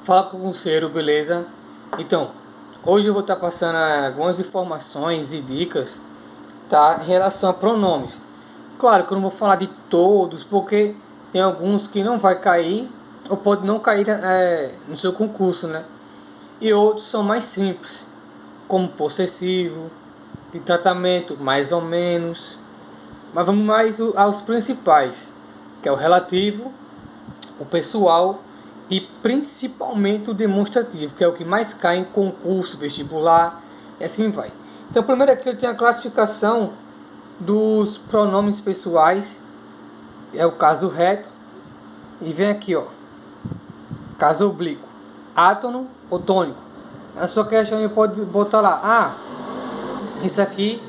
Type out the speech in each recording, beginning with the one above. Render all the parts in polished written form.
Fala com o Ciro, beleza? Então, hoje eu vou estar passando algumas informações e dicas, tá, em relação a pronomes. Claro que eu não vou falar de todos, porque tem alguns que não vai cair ou pode não cair no seu concurso, né? E outros são mais simples, como possessivo, de tratamento mais ou menos. Mas vamos mais aos principais, que é o relativo, o pessoal e principalmente o demonstrativo, que é o que mais cai em concurso, vestibular, e assim vai. Então, primeiro aqui eu tenho a classificação dos pronomes pessoais, é o caso reto, e vem aqui, ó, caso oblíquo, átono ou tônico. Na sua questão você pode botar lá, isso aqui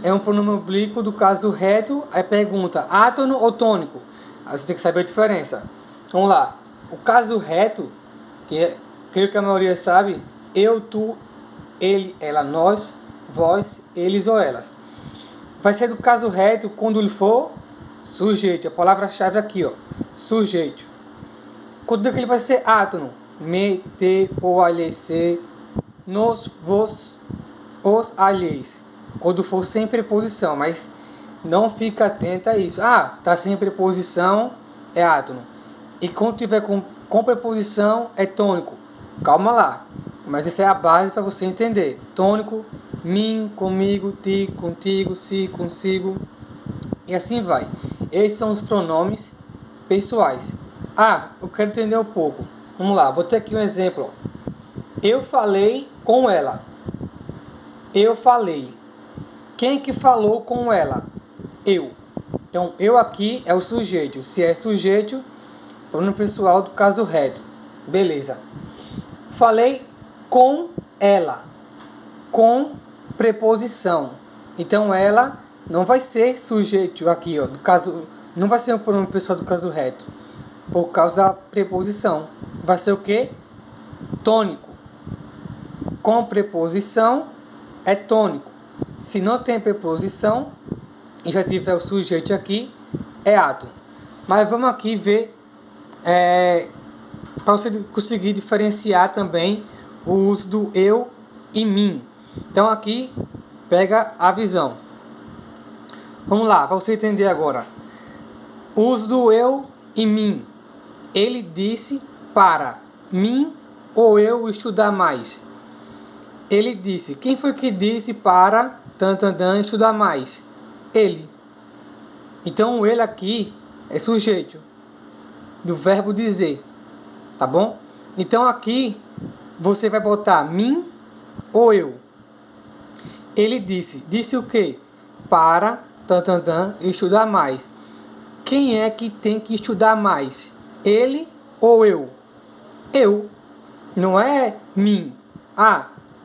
é um pronome oblíquo do caso reto, aí pergunta, átono ou tônico? Aí você tem que saber a diferença. Vamos lá. O caso reto, creio que a maioria sabe, eu, tu, ele, ela, nós, vós, eles ou elas. Vai ser do caso reto quando ele for sujeito. A palavra-chave aqui, ó, sujeito. Quando que ele vai ser átono? Me, te, o, alhe, se, nos, vos, os, alheis. Quando for sem preposição, mas não fica atento a isso. Tá sem preposição, é átono. E quando tiver com preposição, é tônico. Calma lá. Mas essa é a base para você entender. Tônico, mim, comigo, ti, contigo, si, consigo. E assim vai. Esses são os pronomes pessoais. Eu quero entender um pouco. Vamos lá, vou ter aqui um exemplo. Eu falei com ela. Eu falei. Quem que falou com ela? Eu. Então, eu aqui é o sujeito. Se é sujeito, pronome pessoal do caso reto. Beleza. Falei com ela. Com preposição. Então, ela não vai ser sujeito aqui, ó, do caso, não vai ser o pronome pessoal do caso reto. Por causa da preposição. Vai ser o quê? Tônico. Com preposição é tônico. Se não tem preposição e já tiver o sujeito aqui, é átono. Mas vamos aqui ver para você conseguir diferenciar também o uso do eu e mim. Então aqui pega a visão. Vamos lá, para você entender agora. O uso do eu e mim. Ele disse para mim ou eu estudar mais. Ele disse. Quem foi que disse para estudar mais? Ele. Então o ele aqui é sujeito do verbo dizer. Tá bom? Então aqui você vai botar mim ou eu. Ele disse. Disse o quê? Para estudar mais. Quem é que tem que estudar mais? Ele ou eu? Eu. Não é mim.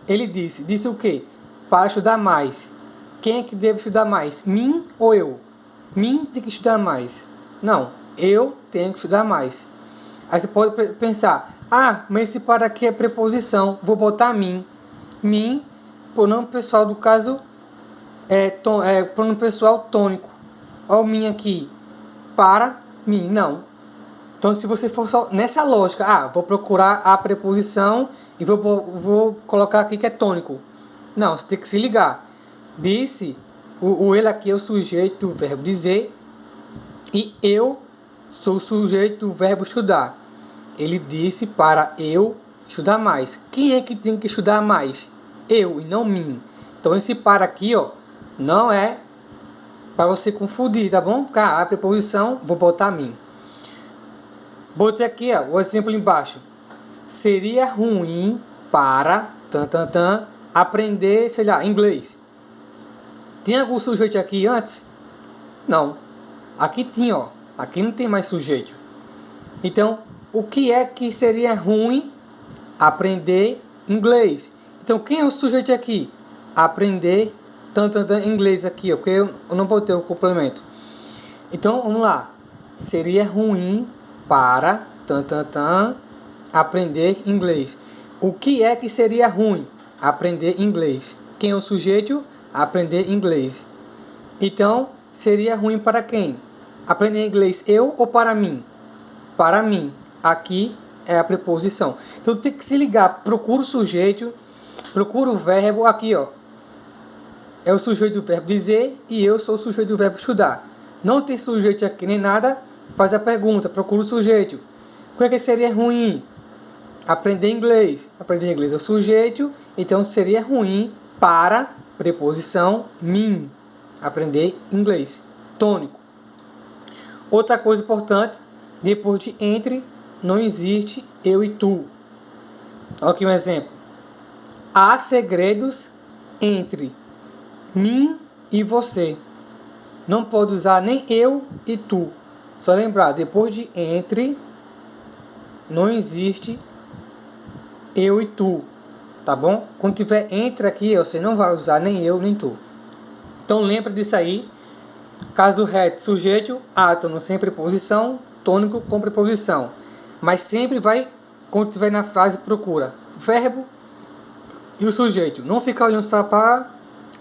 Ele disse. Disse o quê? Para estudar mais. Quem é que deve estudar mais? Mim ou eu? Mim tem que estudar mais. Não. Eu tenho que estudar mais. Aí você pode pensar. Mas esse para aqui é preposição. Vou botar mim. Mim, pronome pessoal do caso, pronome pessoal tônico. Olha o mim aqui. Para mim. Não. Então, se você for só nessa lógica, vou procurar a preposição e vou colocar aqui que é tônico. Não, você tem que se ligar. Disse, o ele aqui é o sujeito do verbo dizer e eu sou o sujeito do verbo estudar. Ele disse para eu estudar mais. Quem é que tem que estudar mais? Eu e não mim. Então, esse para aqui, ó, não é para você confundir, tá bom? A preposição, vou botar mim. Botei aqui, ó, o exemplo embaixo. Seria ruim para aprender, sei lá, inglês. Tem algum sujeito aqui antes? Não. Aqui tinha, ó. Aqui não tem mais sujeito. Então, o que é que seria ruim? Aprender inglês. Então, quem é o sujeito aqui? Aprender inglês aqui, ó, porque eu não botei o complemento. Então, vamos lá. Seria ruim para aprender inglês. O que é que seria ruim? Aprender inglês. Quem é o sujeito? Aprender inglês. Então, seria ruim para quem? Aprender inglês eu ou para mim? Para mim. Aqui é a preposição. Então tem que se ligar, procura o sujeito, procura o verbo, aqui ó, é o sujeito do verbo dizer e eu sou o sujeito do verbo estudar. Não tem sujeito aqui nem nada, faz a pergunta, procura o sujeito. O que seria ruim? Aprender inglês. Aprender inglês é o sujeito, então seria ruim para preposição mim. Aprender inglês. Tônico. Outra coisa importante, depois de entre, não existe eu e tu. Olha aqui um exemplo. Há segredos entre mim e você. Não pode usar nem eu e tu. Só lembrar, depois de entre, não existe eu e tu. Tá bom? Quando tiver entre aqui, você não vai usar nem eu nem tu. Então lembra disso aí. Caso reto, sujeito, átono sem preposição, tônico com preposição. Mas sempre vai, quando tiver na frase, procura verbo e o sujeito. Não ficar olhando só para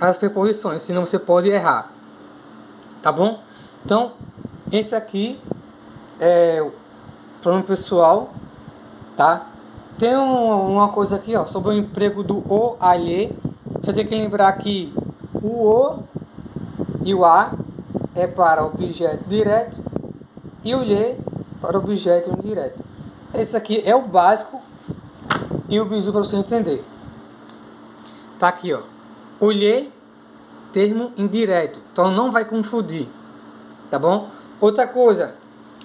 as preposições, senão você pode errar. Tá bom? Então, esse aqui é o pronome pessoal, tá? Tem uma coisa aqui, ó, sobre o emprego do o, a, lhe. Você tem que lembrar que o e o a é para objeto direto e o lhe para objeto indireto. Esse aqui é o básico e o bizu para você entender. Tá aqui, ó. O lhe, termo indireto. Então não vai confundir. Tá bom? Outra coisa,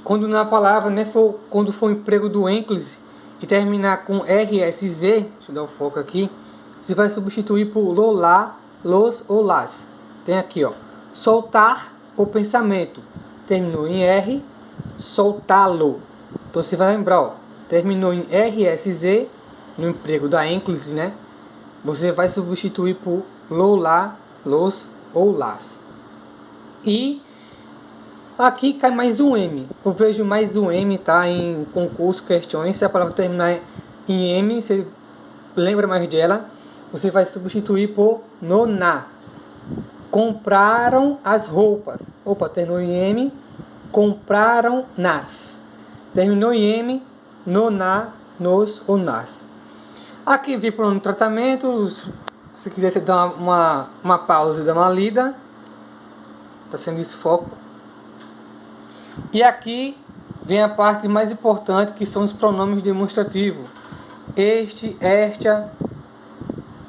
quando na palavra, né, quando for o emprego do ênclise e terminar com RSZ, deixa eu dar o foco aqui, você vai substituir por lo, lá, los ou las. Tem aqui, ó, soltar o pensamento. Terminou em R, soltá-lo. Então você vai lembrar, ó, terminou em RSZ, no emprego da ênclise, né? Você vai substituir por lo, lá, los ou las. E aqui cai mais um M. Eu vejo mais um M, tá? Em concurso, questões. Se a palavra terminar em M, você lembra mais dela. Você vai substituir por no, na. Compraram as roupas. Opa, terminou em M. Compraram nas. Terminou em M, no, na, nos ou nas. Aqui vi para um tratamento. Se quiser você dar uma pausa e dar uma lida. Está sendo desfoco. E aqui vem a parte mais importante, que são os pronomes demonstrativos. Este, esta,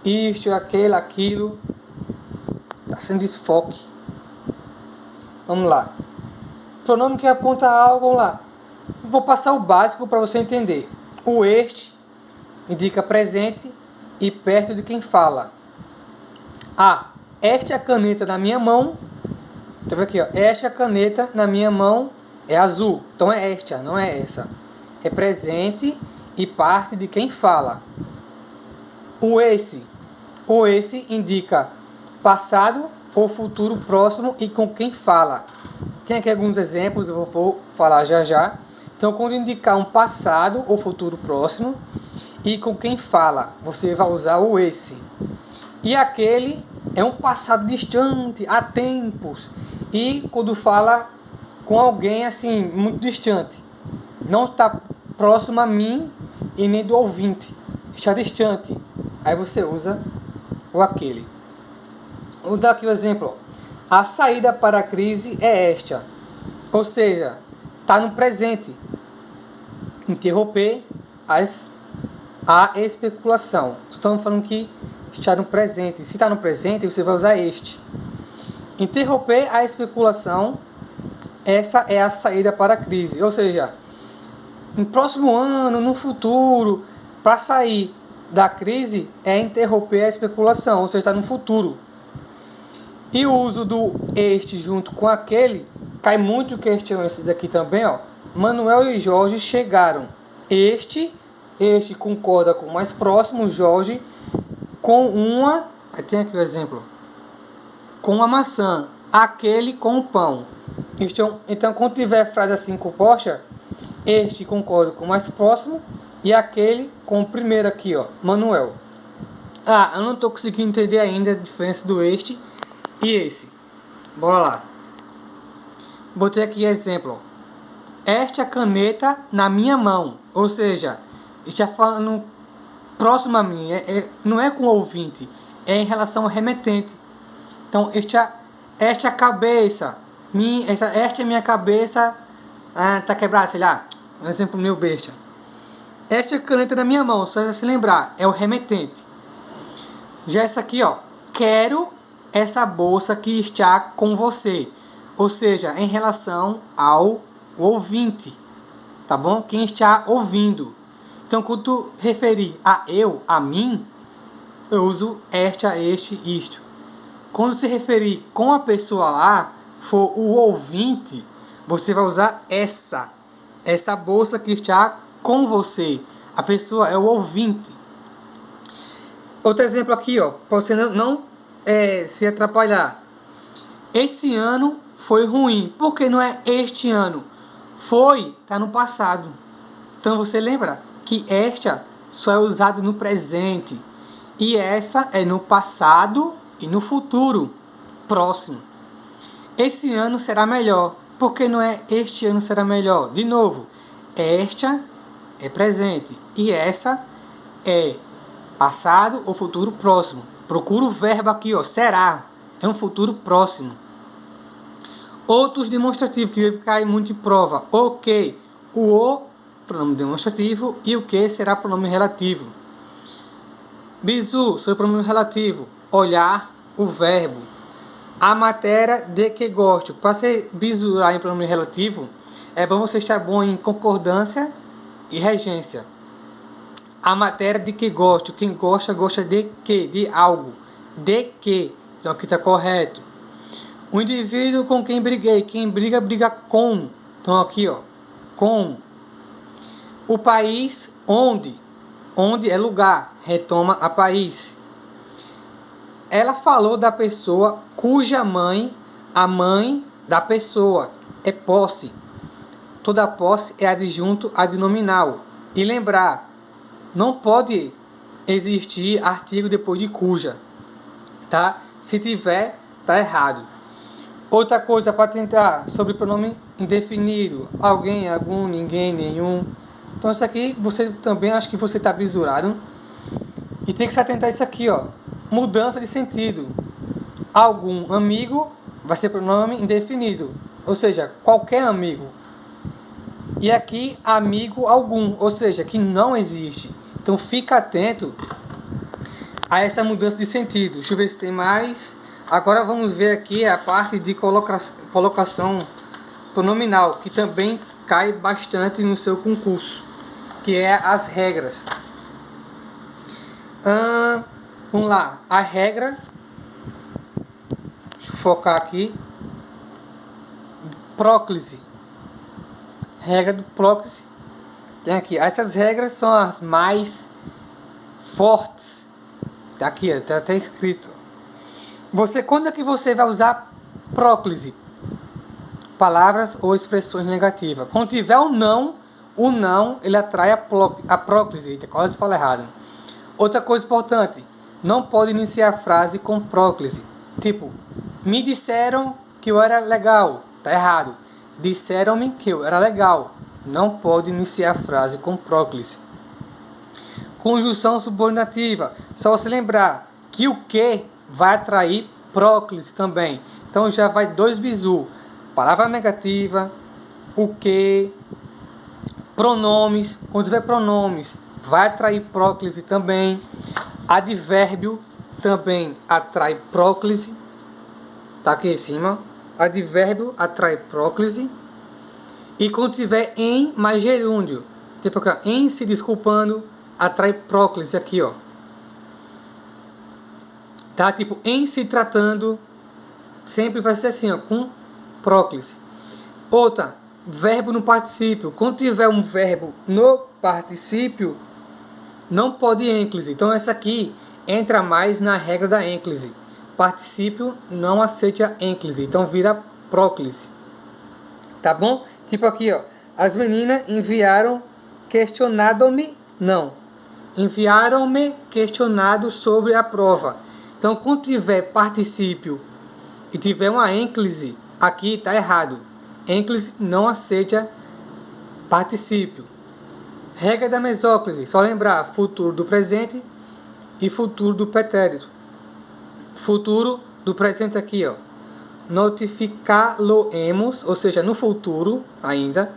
isto, aquele, aquilo. Está sendo desfoque. Vamos lá. Pronome que aponta algo, vamos lá. Vou passar o básico para você entender. O este indica presente e perto de quem fala. Esta é a caneta na minha mão. Então aqui, ó, esta caneta na minha mão é azul. Então é esta, não é essa. É presente e parte de quem fala. O esse indica passado ou futuro próximo e com quem fala. Tem aqui alguns exemplos, eu vou falar já já. Então, quando indicar um passado ou futuro próximo e com quem fala, você vai usar o esse. E aquele é um passado distante, há tempos. E quando fala com alguém assim, muito distante. Não está próximo a mim e nem do ouvinte. Está distante. Aí você usa o aquele. Vou dar aqui o exemplo. A saída para a crise é esta. Ou seja, está no presente. Interromper a especulação. Estamos falando que está no presente. Se está no presente, você vai usar este. Interromper a especulação. Essa é a saída para a crise. Ou seja, no próximo ano, no futuro, para sair da crise é interromper a especulação. Ou seja, está no futuro. E o uso do este junto com aquele cai muito questão esse daqui também, ó. Manuel e Jorge chegaram. Este concorda com o mais próximo, Jorge, com uma... Aí tem aqui o exemplo. Com a maçã. Aquele com o pão. Então, quando tiver frase assim composta, este concorda com o mais próximo e aquele com o primeiro aqui, ó, Manuel. Eu não estou conseguindo entender ainda a diferença do este e esse. Bora lá. Botei aqui exemplo. esta caneta na minha mão. Ou seja, está falando próximo a mim, não é com o ouvinte, é em relação ao remetente. Então, esta cabeça, esta é minha cabeça, tá quebrada, sei lá, um exemplo meu besta. Esta caneta na minha mão, só se lembrar, é o remetente. Já essa aqui, ó, quero essa bolsa que está com você. Ou seja, em relação ao ouvinte, tá bom? Quem está ouvindo. Então, quando tu referir a eu, a mim, eu uso esta, este, isto. Quando se referir com a pessoa lá, for o ouvinte, você vai usar essa bolsa que está com você. A pessoa é o ouvinte. Outro exemplo aqui, ó, para você não se atrapalhar. Esse ano foi ruim. Por que não é este ano? Foi, tá no passado. Então você lembra que esta só é usado no presente. E essa é no passado e no futuro próximo. Esse ano será melhor. Por que não é este ano será melhor? De novo, esta é presente e essa é passado ou futuro próximo. Procura o verbo aqui, ó, será. É um futuro próximo. Outros demonstrativos que caem muito em prova. O que, o pronome demonstrativo, e o que será pronome relativo. Bizu, seu pronome relativo. Olhar, o verbo. A matéria de que gosto. Para ser bisurar em pronome relativo, é bom você estar bom em concordância e regência. A matéria de que gosto. Quem gosta, gosta de que? De algo. De que. Então aqui está correto. O indivíduo com quem briguei. Quem briga, briga com. Então aqui, ó. Com. O país onde. Onde é lugar. Retoma a país. Ela falou da pessoa cuja mãe, a mãe da pessoa, é posse. Toda posse é adjunto adnominal. E lembrar, não pode existir artigo depois de cuja. Tá? Se tiver, tá errado. Outra coisa para tentar sobre pronome indefinido. Alguém, algum, ninguém, nenhum. Então isso aqui, você também acho que você está bisurado. E tem que se atentar a isso aqui, ó. Mudança de sentido. Algum amigo vai ser pronome indefinido. Ou seja, qualquer amigo. E aqui, amigo algum. Ou seja, que não existe. Então fica atento a essa mudança de sentido. Deixa eu ver se tem mais. Agora vamos ver aqui a parte de colocação pronominal, que também cai bastante no seu concurso, que é as regras. Vamos lá, a regra, deixa eu focar aqui, próclise, regra do próclise, tem aqui, essas regras são as mais fortes, tá aqui, está até escrito. Quando é que você vai usar próclise? Palavras ou expressões negativas. Quando tiver o não ele atrai a próclise. Eita, quase fala errado. Outra coisa importante, não pode iniciar a frase com próclise. Tipo, me disseram que eu era legal. Tá errado. Disseram-me que eu era legal. Não pode iniciar a frase com próclise. Conjunção subordinativa. Só você lembrar que o que vai atrair próclise também. Então já vai dois bizu. Palavra negativa, o que, pronomes. Quando tiver pronomes, vai atrair próclise também. Advérbio também atrai próclise. Tá aqui em cima. Advérbio atrai próclise. E quando tiver em mais gerúndio, tipo aqui, em se desculpando, atrai próclise aqui, ó. Tá? Tipo, em se tratando, sempre vai ser assim, ó, com próclise. Outra, verbo no particípio. Quando tiver um verbo no particípio, não pode ênclise. Então essa aqui entra mais na regra da ênclise. Particípio não aceita ênclise, então vira próclise. Tá bom? Tipo aqui, ó. As meninas enviaram questionado-me, não. Enviaram-me questionado sobre a prova. Então, quando tiver particípio e tiver uma ênclise, aqui está errado. Ênclise não aceita particípio. Regra da mesóclise, só lembrar futuro do presente e futuro do pretérito. Futuro do presente aqui, ó. Notificá-lo-emos, ou seja, no futuro ainda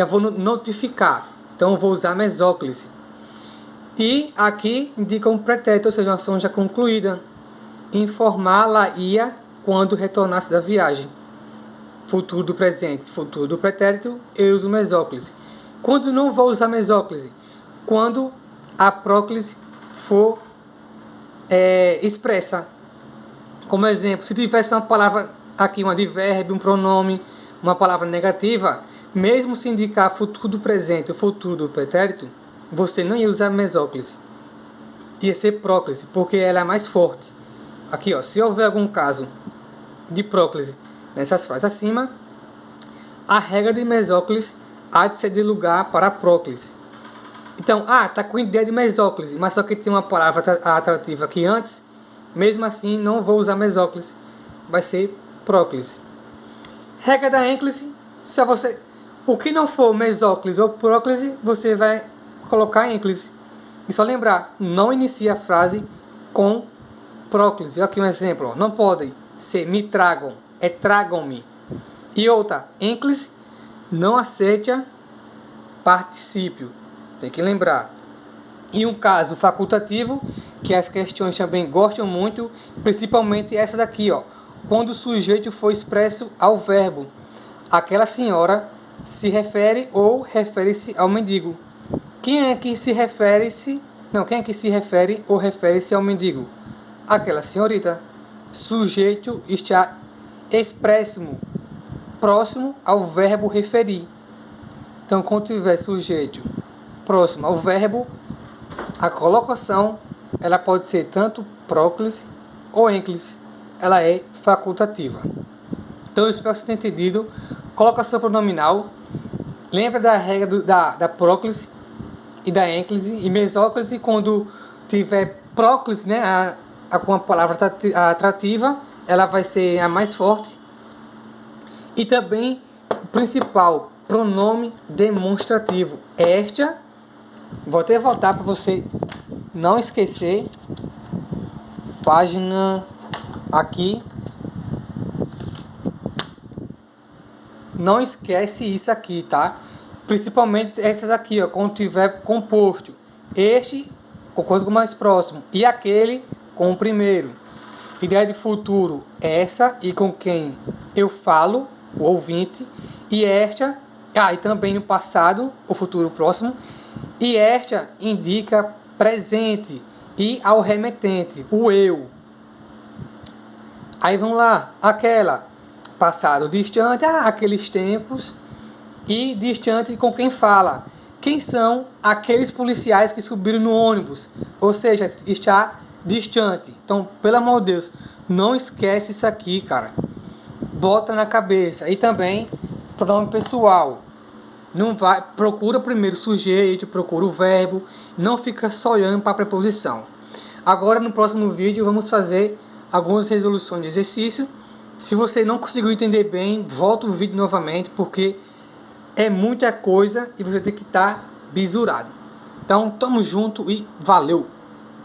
vou notificar. Então eu vou usar mesóclise. E aqui indica um pretérito, ou seja, uma ação já concluída. Informá-la-ia quando retornasse da viagem. Futuro do presente, futuro do pretérito, eu uso mesóclise. Quando não vou usar mesóclise? Quando a próclise for expressa. Como exemplo, se tivesse uma palavra aqui, um advérbio, um pronome, uma palavra negativa, mesmo se indicar futuro do presente ou futuro do pretérito, você não ia usar mesóclise. Ia ser próclise, porque ela é mais forte. Aqui, ó, se houver algum caso de próclise nessas frases acima, a regra de mesóclise há de ceder lugar para a próclise. Então, tá com ideia de mesóclise, mas só que tem uma palavra atrativa aqui antes, mesmo assim não vou usar mesóclise, vai ser próclise. Regra da ênclise, se você, o que não for mesóclise ou próclise, você vai colocar ênclise. E só lembrar, não inicia a frase com próclise. Aqui um exemplo, ó, não podem ser me tragam, é tragam-me. E outra, ênclise não aceita particípio. Tem que lembrar. E um caso facultativo, que as questões também gostam muito, principalmente essa daqui, ó. Quando o sujeito for expresso ao verbo. Aquela senhora se refere ou refere-se ao mendigo. Quem é que se refere-se? Não, quem é que se refere ou refere-se ao mendigo? Aquela senhorita. Sujeito está expressimo, próximo ao verbo referir. Então, quando tiver sujeito próximo ao verbo, a colocação ela pode ser tanto próclise ou ênclise. Ela é facultativa. Então, eu espero que você tenha entendido. Colocação pronominal. Lembra da regra da próclise e da ênclise. E mesóclise, quando tiver próclise, né, com a palavra atrativa, ela vai ser a mais forte. E também o principal, pronome demonstrativo. Esta, vou até voltar para você não esquecer. Página aqui. Não esquece isso aqui, tá? Principalmente essas aqui, ó, quando tiver composto. Este concordo com o mais próximo e aquele com o primeiro. Ideia de futuro, essa e com quem eu falo, o ouvinte, e esta, e também no passado, o futuro próximo, e esta indica presente e ao remetente, o eu. Aí vamos lá, aquela, passado distante, aqueles tempos, e distante com quem fala. Quem são aqueles policiais que subiram no ônibus? Ou seja, está distante. Então, pelo amor de Deus, não esquece isso aqui, cara. Bota na cabeça. E também, pronome pessoal. Não vai, procura primeiro o sujeito, procura o verbo. Não fica só olhando para a preposição. Agora, no próximo vídeo, vamos fazer algumas resoluções de exercício. Se você não conseguiu entender bem, volta o vídeo novamente, porque é muita coisa e você tem que estar bisurado. Então, tamo junto e valeu!